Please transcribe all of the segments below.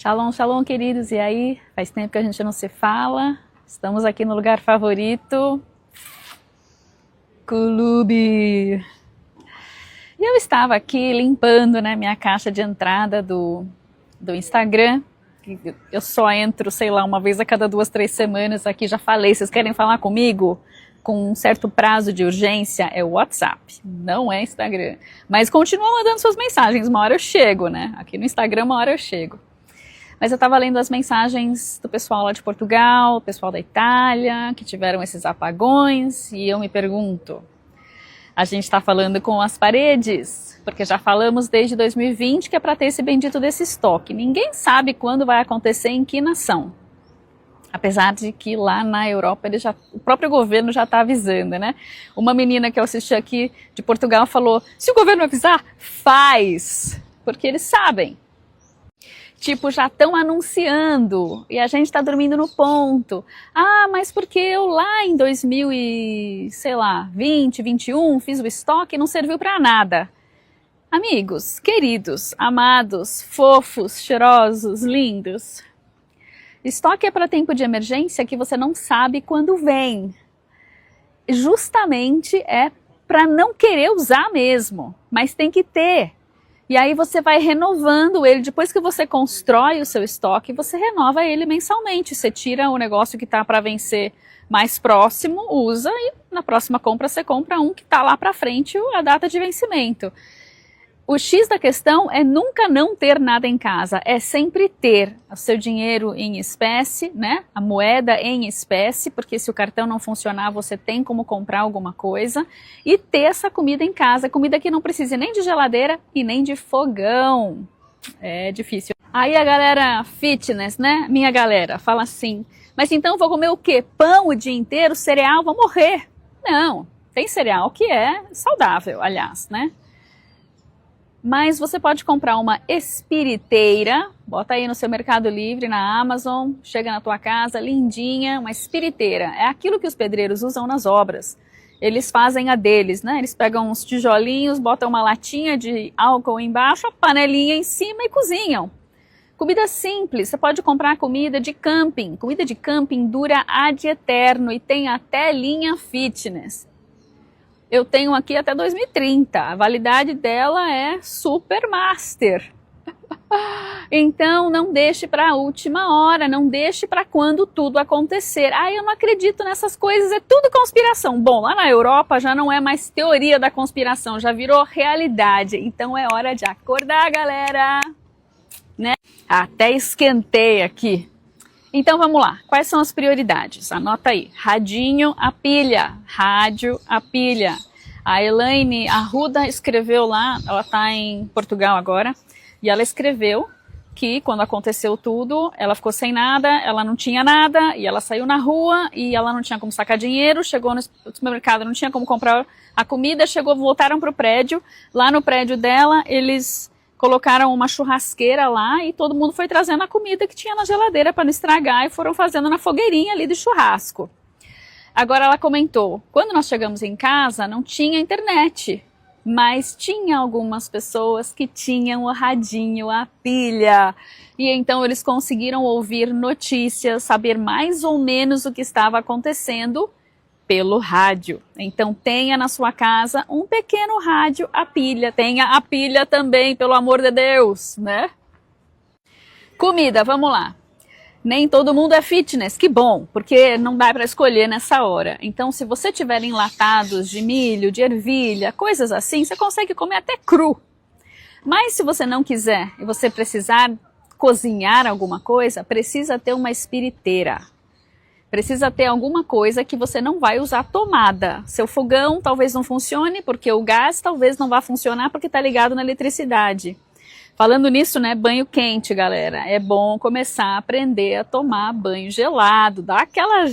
Shalom, shalom, queridos. E aí? Faz tempo que a gente não se fala. Estamos aqui no lugar favorito, Clube. E eu estava aqui limpando, né, minha caixa de entrada do Instagram. Eu só entro, sei lá, uma vez a cada 2, 3 semanas aqui. Já falei, vocês querem falar comigo? Com um certo prazo de urgência, é o WhatsApp, não é Instagram. Mas continua mandando suas mensagens, uma hora eu chego, né? Aqui no Instagram, uma hora eu chego. Mas eu estava lendo as mensagens do pessoal lá de Portugal, pessoal da Itália, que tiveram esses apagões, e eu me pergunto, a gente está falando com as paredes? Porque já falamos desde 2020 que é para ter esse bendito desse estoque. Ninguém sabe quando vai acontecer em que nação. Apesar de que lá na Europa o próprio governo já está avisando, né? Uma menina que eu assisti aqui de Portugal falou, se o governo avisar, faz! Porque eles sabem. Tipo, já estão anunciando e a gente está dormindo no ponto. Ah, mas porque eu lá em 2020, 21, fiz o estoque e não serviu para nada. Amigos, queridos, amados, fofos, cheirosos, lindos. Estoque é para tempo de emergência que você não sabe quando vem. Justamente é para não querer usar mesmo, mas tem que ter. E aí você vai renovando ele, depois que você constrói o seu estoque, você renova ele mensalmente. Você tira o negócio que está para vencer mais próximo, usa e na próxima compra você compra um que está lá para frente, a data de vencimento. O X da questão é nunca não ter nada em casa, é sempre ter o seu dinheiro em espécie, né? A moeda em espécie, porque se o cartão não funcionar, você tem como comprar alguma coisa, e ter essa comida em casa, comida que não precise nem de geladeira e nem de fogão. É difícil. Aí a galera fitness, né? Minha galera, fala assim, mas então vou comer o quê? Pão o dia inteiro, cereal, vou morrer. Não, tem cereal que é saudável, aliás, né? Mas você pode comprar uma espiriteira, bota aí no seu Mercado Livre, na Amazon, chega na tua casa, lindinha, uma espiriteira. É aquilo que os pedreiros usam nas obras. Eles fazem a deles, né? Eles pegam uns tijolinhos, botam uma latinha de álcool embaixo, a panelinha em cima e cozinham. Comida simples, você pode comprar comida de camping. Comida de camping dura ad eterno e tem até linha fitness. Eu tenho aqui até 2030, a validade dela é super master. Então não deixe para a última hora, não deixe para quando tudo acontecer. Ah, eu não acredito nessas coisas, é tudo conspiração. Bom, lá na Europa já não é mais teoria da conspiração, já virou realidade. Então é hora de acordar, galera. Né? Até esquentei aqui. Então vamos lá, quais são as prioridades? Anota aí, radinho, a pilha, rádio, a pilha. A Elaine Arruda escreveu lá, ela está em Portugal agora, e ela escreveu que quando aconteceu tudo, ela ficou sem nada, ela não tinha nada, e ela saiu na rua, e ela não tinha como sacar dinheiro, chegou no supermercado, não tinha como comprar a comida, voltaram para o prédio, lá no prédio dela, eles colocaram uma churrasqueira lá e todo mundo foi trazendo a comida que tinha na geladeira para não estragar e foram fazendo na fogueirinha ali de churrasco. Agora ela comentou, quando nós chegamos em casa não tinha internet, mas tinha algumas pessoas que tinham o radinho, a pilha. E então eles conseguiram ouvir notícias, saber mais ou menos o que estava acontecendo pelo rádio. Então tenha na sua casa um pequeno rádio a pilha. Tenha a pilha também, pelo amor de Deus, né? Comida, vamos lá. Nem todo mundo é fitness, que bom, porque não dá para escolher nessa hora. Então se você tiver enlatados de milho, de ervilha, coisas assim, você consegue comer até cru. Mas se você não quiser e você precisar cozinhar alguma coisa, precisa ter uma espiriteira. Precisa ter alguma coisa que você não vai usar tomada. Seu fogão talvez não funcione, porque o gás talvez não vá funcionar porque está ligado na eletricidade. Falando nisso, né, banho quente, galera. É bom começar a aprender a tomar banho gelado. Dá aquela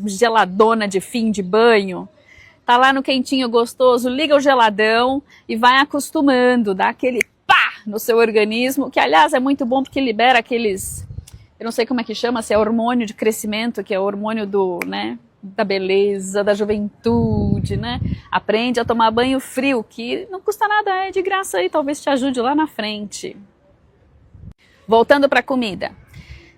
geladona de fim de banho. Tá lá no quentinho gostoso, liga o geladão e vai acostumando. Dá aquele pá no seu organismo, que aliás é muito bom porque libera aqueles... Eu não sei como é que chama, se é hormônio de crescimento, que é o hormônio da beleza, da juventude, né? Aprende a tomar banho frio, que não custa nada, é de graça aí, talvez te ajude lá na frente. Voltando para a comida.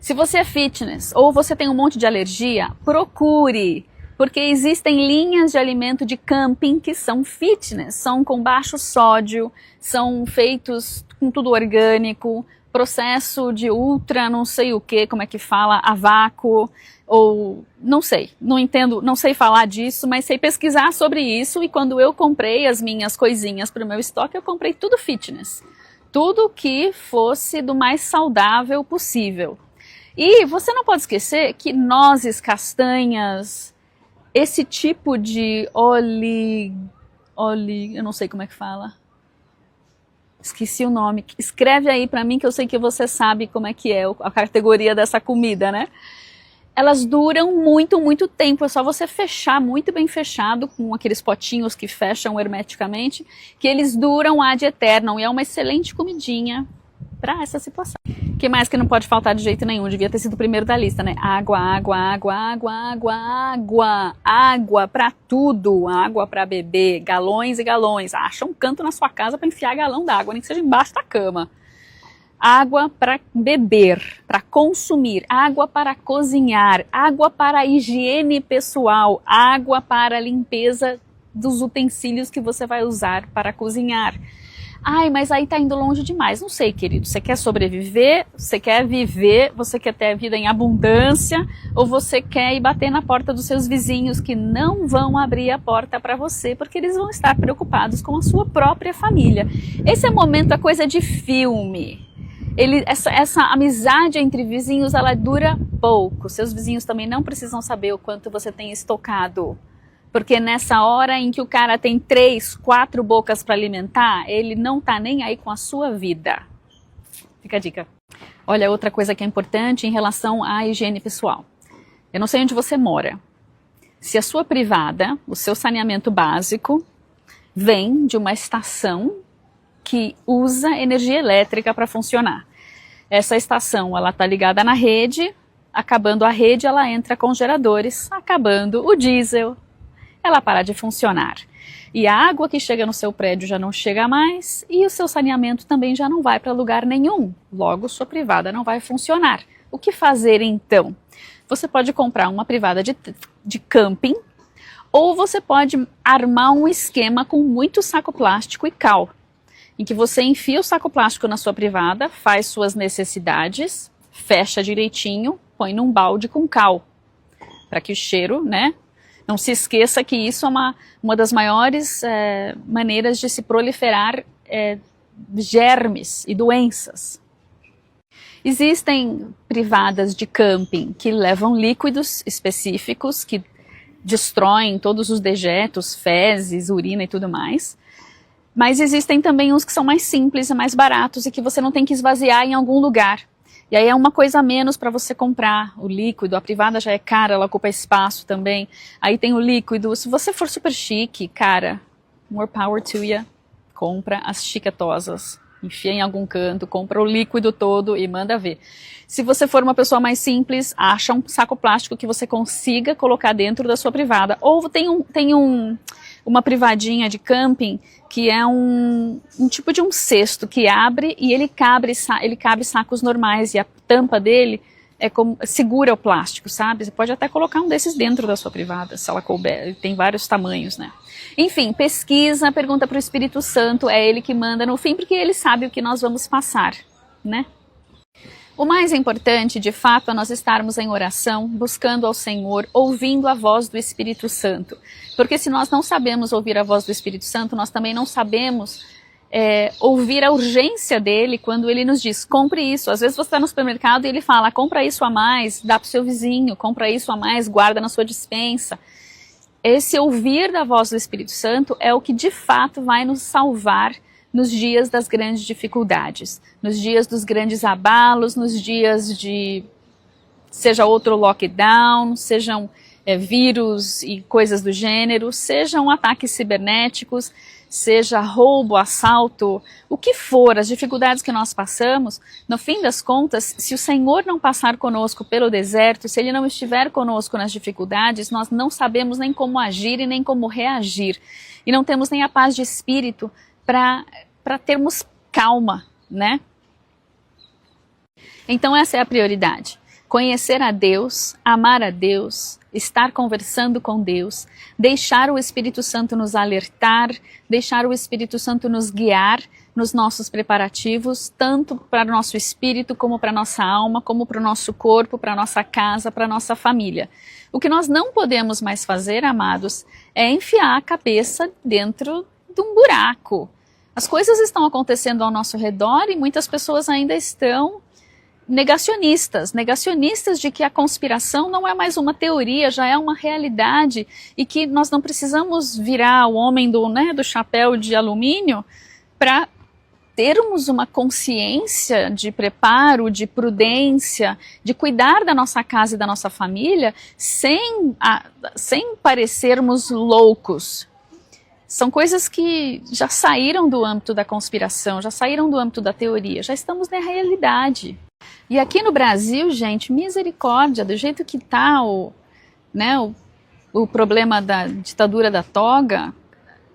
Se você é fitness ou você tem um monte de alergia, procure, porque existem linhas de alimento de camping que são fitness, são com baixo sódio, são feitos com tudo orgânico, processo de ultra não sei o que, como é que fala, a vácuo, ou não sei, não entendo, não sei falar disso, mas sei pesquisar sobre isso, e quando eu comprei as minhas coisinhas para o meu estoque, eu comprei tudo fitness. Tudo que fosse do mais saudável possível. E você não pode esquecer que nozes, castanhas, esse tipo de eu não sei como é que fala. Esqueci o nome. Escreve aí pra mim que eu sei que você sabe como é que é a categoria dessa comida, né? Elas duram muito, muito tempo. É só você fechar muito bem fechado com aqueles potinhos que fecham hermeticamente, que eles duram ad eternum e é uma excelente comidinha para essa situação. O que mais que não pode faltar de jeito nenhum? Devia ter sido o primeiro da lista, né? Água, água, água, água, água, água. Água para tudo. Água para beber. Galões e galões. Acha um canto na sua casa para enfiar galão d'água, nem que seja embaixo da cama. Água para beber, para consumir. Água para cozinhar. Água para higiene pessoal. Água para limpeza dos utensílios que você vai usar para cozinhar. Ai, mas aí tá indo longe demais. Não sei, querido. Você quer sobreviver? Você quer viver? Você quer ter a vida em abundância? Ou você quer ir bater na porta dos seus vizinhos que não vão abrir a porta para você porque eles vão estar preocupados com a sua própria família? Esse é o momento, a coisa de filme. Essa amizade entre vizinhos, ela dura pouco. Seus vizinhos também não precisam saber o quanto você tem estocado. Porque nessa hora em que o cara tem 3, 4 bocas para alimentar, ele não tá nem aí com a sua vida. Fica a dica. Olha, outra coisa que é importante em relação à higiene pessoal. Eu não sei onde você mora. Se a sua privada, o seu saneamento básico, vem de uma estação que usa energia elétrica para funcionar. Essa estação, ela tá ligada na rede, acabando a rede, ela entra com geradores, acabando o diesel, ela para de funcionar. E a água que chega no seu prédio já não chega mais e o seu saneamento também já não vai para lugar nenhum. Logo, sua privada não vai funcionar. O que fazer então? Você pode comprar uma privada de camping ou você pode armar um esquema com muito saco plástico e cal, em que você enfia o saco plástico na sua privada, faz suas necessidades, fecha direitinho, põe num balde com cal, para que o cheiro, né? Não se esqueça que isso é uma das maiores maneiras de se proliferar germes e doenças. Existem privadas de camping que levam líquidos específicos que destroem todos os dejetos, fezes, urina e tudo mais. Mas existem também uns que são mais simples e mais baratos e que você não tem que esvaziar em algum lugar. E aí é uma coisa a menos para você comprar o líquido. A privada já é cara, ela ocupa espaço também. Aí tem o líquido. Se você for super chique, cara, more power to you. Compra as chiquetosas. Enfia em algum canto, compra o líquido todo e manda ver. Se você for uma pessoa mais simples, acha um saco plástico que você consiga colocar dentro da sua privada. Ou tem uma privadinha de camping que é um tipo de um cesto que abre e ele cabe sacos normais e a tampa dele segura o plástico, sabe? Você pode até colocar um desses dentro da sua privada, se ela couber, tem vários tamanhos, né? Enfim, pesquisa, pergunta para o Espírito Santo, é ele que manda no fim, porque ele sabe o que nós vamos passar, né? O mais importante, de fato, é nós estarmos em oração, buscando ao Senhor, ouvindo a voz do Espírito Santo. Porque se nós não sabemos ouvir a voz do Espírito Santo, nós também não sabemos ouvir a urgência dele quando ele nos diz, compre isso. Às vezes você está no supermercado e ele fala, compra isso a mais, dá para o seu vizinho, compra isso a mais, guarda na sua despensa. Esse ouvir da voz do Espírito Santo é o que de fato vai nos salvar nos dias das grandes dificuldades, nos dias dos grandes abalos, nos dias de, seja outro lockdown, sejam vírus e coisas do gênero, sejam ataques cibernéticos, seja roubo, assalto, o que for, as dificuldades que nós passamos, no fim das contas, se o Senhor não passar conosco pelo deserto, se Ele não estiver conosco nas dificuldades, nós não sabemos nem como agir e nem como reagir, e não temos nem a paz de espírito para termos calma, né? Então essa é a prioridade. Conhecer a Deus, amar a Deus, estar conversando com Deus, deixar o Espírito Santo nos alertar, deixar o Espírito Santo nos guiar nos nossos preparativos, tanto para o nosso espírito, como para a nossa alma, como para o nosso corpo, para a nossa casa, para a nossa família. O que nós não podemos mais fazer, amados, é enfiar a cabeça dentro de um buraco. As coisas estão acontecendo ao nosso redor e muitas pessoas ainda estão negacionistas de que a conspiração não é mais uma teoria, já é uma realidade e que nós não precisamos virar o homem do chapéu de alumínio para termos uma consciência de preparo, de prudência, de cuidar da nossa casa e da nossa família sem parecermos loucos. São coisas que já saíram do âmbito da conspiração, já saíram do âmbito da teoria, já estamos na realidade. E aqui no Brasil, gente, misericórdia, do jeito que está o problema da ditadura da toga,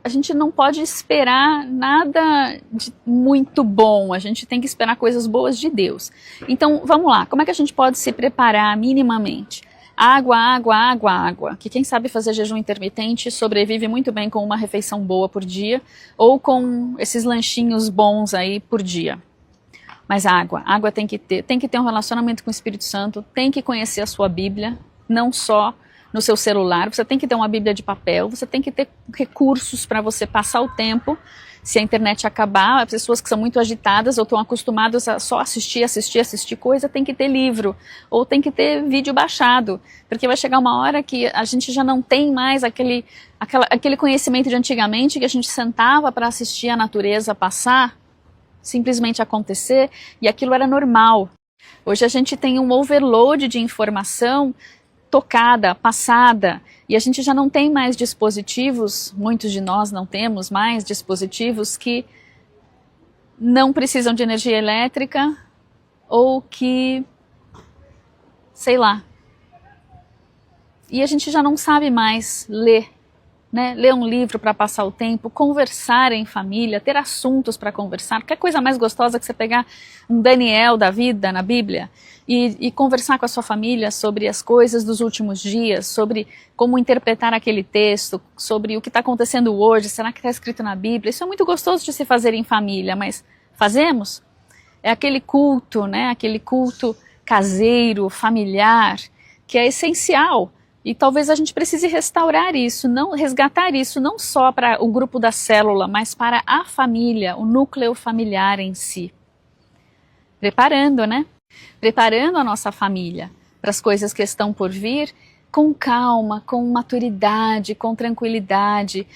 a gente não pode esperar nada de muito bom, a gente tem que esperar coisas boas de Deus. Então, vamos lá, como é que a gente pode se preparar minimamente? Água, água, água, água, que quem sabe fazer jejum intermitente sobrevive muito bem com uma refeição boa por dia, ou com esses lanchinhos bons aí por dia. Mas água tem que ter um relacionamento com o Espírito Santo, tem que conhecer a sua Bíblia, não só no seu celular, você tem que ter uma Bíblia de papel, você tem que ter recursos para você passar o tempo. Se a internet acabar, as pessoas que são muito agitadas ou estão acostumadas a só assistir coisa, tem que ter livro, ou tem que ter vídeo baixado, porque vai chegar uma hora que a gente já não tem mais aquele conhecimento de antigamente, que a gente sentava para assistir a natureza passar, simplesmente acontecer, e aquilo era normal. Hoje a gente tem um overload de informação tocada, passada, e a gente já não tem mais dispositivos, muitos de nós não temos mais dispositivos que não precisam de energia elétrica ou que, sei lá. E a gente já não sabe mais ler, né? Ler um livro para passar o tempo, conversar em família, ter assuntos para conversar. Que coisa mais gostosa que você pegar um Daniel da vida na Bíblia e conversar com a sua família sobre as coisas dos últimos dias, sobre como interpretar aquele texto, sobre o que está acontecendo hoje, será que está escrito na Bíblia? Isso é muito gostoso de se fazer em família, mas fazemos? É aquele culto, né? Aquele culto caseiro, familiar, que é essencial. E talvez a gente precise resgatar isso, não só para o grupo da célula, mas para a família, o núcleo familiar em si. Preparando, né? Preparando a nossa família para as coisas que estão por vir, com calma, com maturidade, com tranquilidade.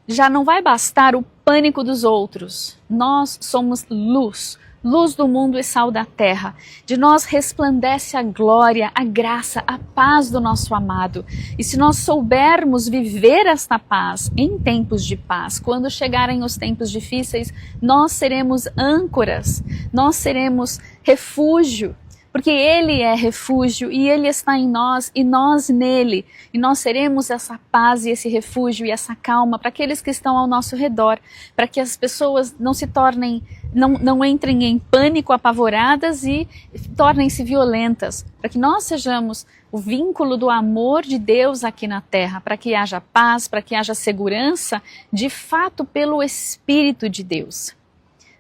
Já não vai bastar o pânico dos outros. Nós somos luz. Luz do mundo e sal da terra. De nós resplandece a glória, a graça, a paz do nosso amado. E se nós soubermos viver esta paz em tempos de paz, quando chegarem os tempos difíceis, nós seremos âncoras, nós seremos refúgio, porque Ele é refúgio e Ele está em nós e nós nele. E nós seremos essa paz e esse refúgio e essa calma para aqueles que estão ao nosso redor, para que as pessoas não se tornem, não entrem em pânico, apavoradas e tornem-se violentas, para que nós sejamos o vínculo do amor de Deus aqui na terra, para que haja paz, para que haja segurança, de fato pelo Espírito de Deus.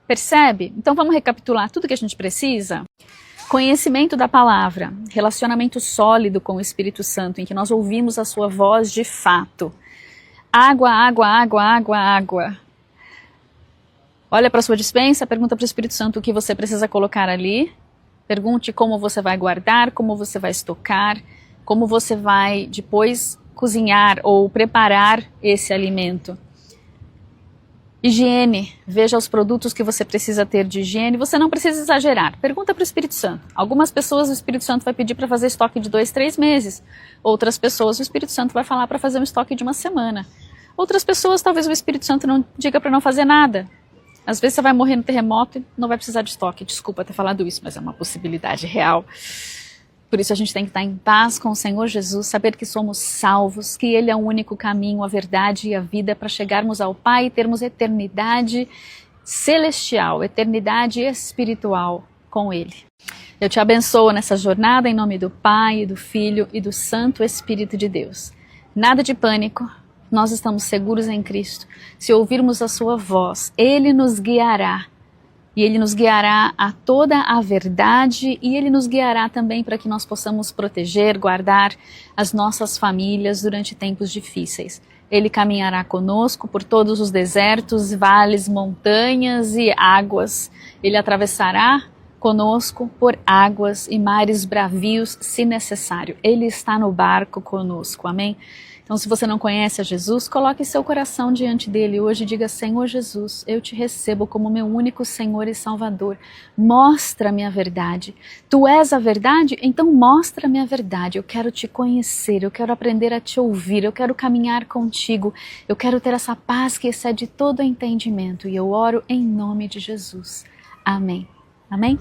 Percebe? Então vamos recapitular tudo que a gente precisa? Conhecimento da palavra, relacionamento sólido com o Espírito Santo, em que nós ouvimos a sua voz de fato. Água, água, água, água, água. Olha para a sua despensa, pergunta para o Espírito Santo o que você precisa colocar ali. Pergunte como você vai guardar, como você vai estocar, como você vai depois cozinhar ou preparar esse alimento. Higiene, veja os produtos que você precisa ter de higiene, você não precisa exagerar. Pergunta para o Espírito Santo. Algumas pessoas o Espírito Santo vai pedir para fazer estoque de 2, 3 meses. Outras pessoas o Espírito Santo vai falar para fazer um estoque de 1 semana. Outras pessoas talvez o Espírito Santo não diga para não fazer nada. Às vezes você vai morrer no terremoto e não vai precisar de estoque. Desculpa ter falado isso, mas é uma possibilidade real. Por isso a gente tem que estar em paz com o Senhor Jesus, saber que somos salvos, que Ele é o único caminho, a verdade e a vida para chegarmos ao Pai e termos eternidade celestial, eternidade espiritual com Ele. Eu te abençoo nessa jornada em nome do Pai, do Filho e do Santo Espírito de Deus. Nada de pânico, nós estamos seguros em Cristo. Se ouvirmos a sua voz, Ele nos guiará. E Ele nos guiará a toda a verdade e Ele nos guiará também para que nós possamos proteger, guardar as nossas famílias durante tempos difíceis. Ele caminhará conosco por todos os desertos, vales, montanhas e águas. Ele atravessará conosco por águas e mares bravios, se necessário. Ele está no barco conosco, amém? Então, se você não conhece a Jesus, coloque seu coração diante dele hoje e diga: Senhor Jesus, eu te recebo como meu único Senhor e Salvador. Mostra-me a verdade. Tu és a verdade? Então mostra-me a verdade. Eu quero te conhecer, eu quero aprender a te ouvir, eu quero caminhar contigo, eu quero ter essa paz que excede todo entendimento. E eu oro em nome de Jesus. Amém. Amém?